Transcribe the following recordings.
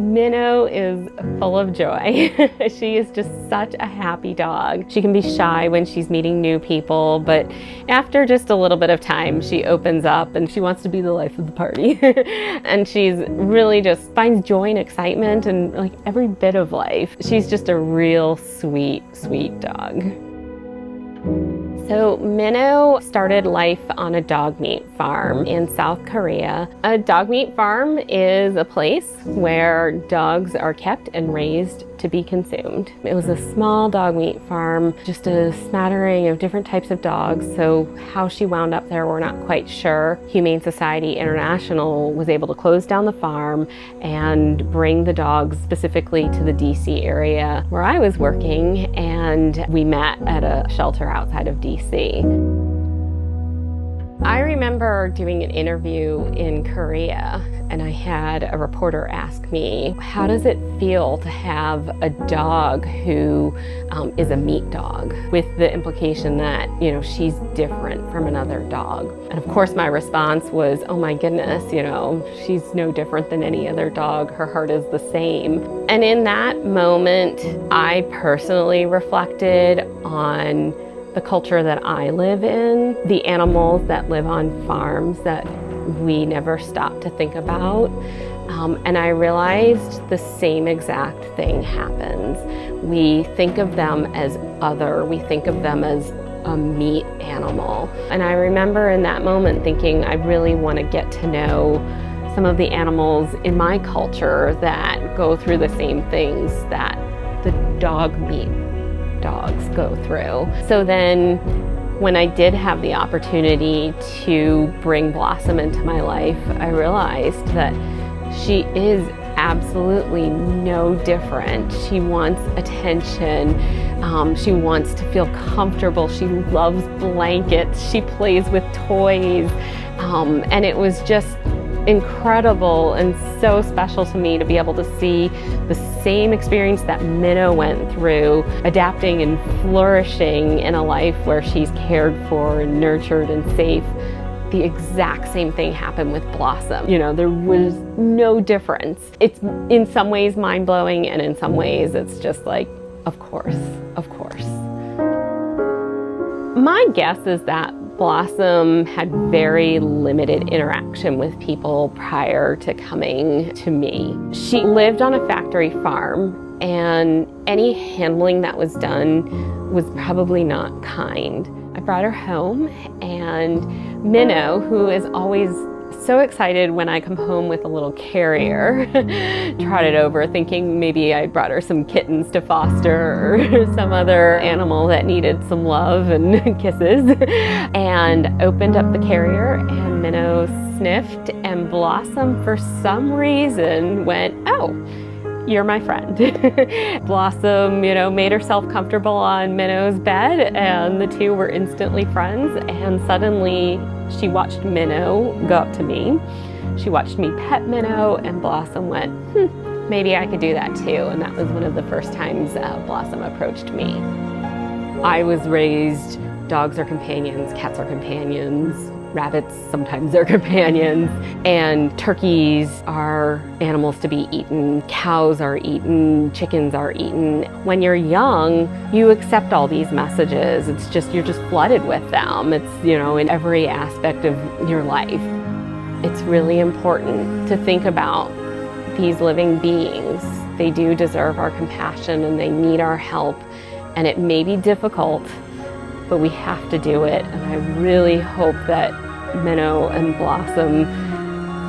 Minnow is full of joy. She is just such a happy dog. She can be shy when she's meeting new people, but after just a little bit of time, she opens up and she wants to be the life of the party. And she's really just finds joy and excitement and like every bit of life. She's just a real sweet, sweet dog. So Minnow started life on a dog meat farm in South Korea. A dog meat farm is a place where dogs are kept and raised to be consumed. It was a small dog meat farm, just a smattering of different types of dogs. So how she wound up there, we're not quite sure. Humane Society International was able to close down the farm and bring the dogs specifically to the DC area where I was working, and we met at a shelter outside of DC. I remember doing an interview in Korea, and I had a reporter ask me, how does it feel to have a dog who is a meat dog, with the implication that, you know, she's different from another dog. And of course my response was, oh my goodness, you know, she's no different than any other dog. Her heart is the same. And in that moment, I personally reflected on the culture that I live in, the animals that live on farms that we never stop to think about. And I realized the same exact thing happens. We think of them as other, we think of them as a meat animal. And I remember in that moment thinking, I really want to get to know some of the animals in my culture that go through the same things that the dog meat dogs go through. So then when I did have the opportunity to bring Blossom into my life, I realized that she is absolutely no different. She wants attention. She wants to feel comfortable. She loves blankets. She plays with toys. And it was just incredible and so special to me to be able to see the same experience that Minnow went through, adapting and flourishing in a life where she's cared for and nurtured and safe. The exact same thing happened with Blossom. You know, there was no difference. It's in some ways mind-blowing, and in some ways it's just like, of course, of course. My guess is that Blossom had very limited interaction with people prior to coming to me. She lived on a factory farm, and any handling that was done was probably not kind. I brought her home, and Minnow, who is always so excited when I come home with a little carrier, trotted over thinking maybe I brought her some kittens to foster or some other animal that needed some love and kisses, and opened up the carrier, and Minnow sniffed, and Blossom for some reason went, oh, you're my friend. Blossom, you know, made herself comfortable on Minnow's bed, and the two were instantly friends. And suddenly she watched Minnow go up to me. She watched me pet Minnow, and Blossom went, maybe I could do that too. And that was one of the first times Blossom approached me. I was raised, dogs are companions, cats are companions, rabbits sometimes are companions, and turkeys are animals to be eaten, cows are eaten, chickens are eaten. When you're young, you accept all these messages. It's just, you're just flooded with them. It's, you know, in every aspect of your life. It's really important to think about these living beings. They do deserve our compassion and they need our help, and it may be difficult, but we have to do it. And I really hope that Minnow and Blossom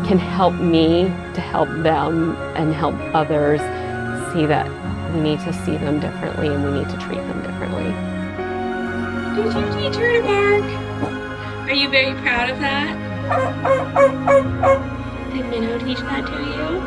can help me to help them and help others see that we need to see them differently and we need to treat them differently. Did you teach her to bark? Are you very proud of that? Did Minnow teach that to you?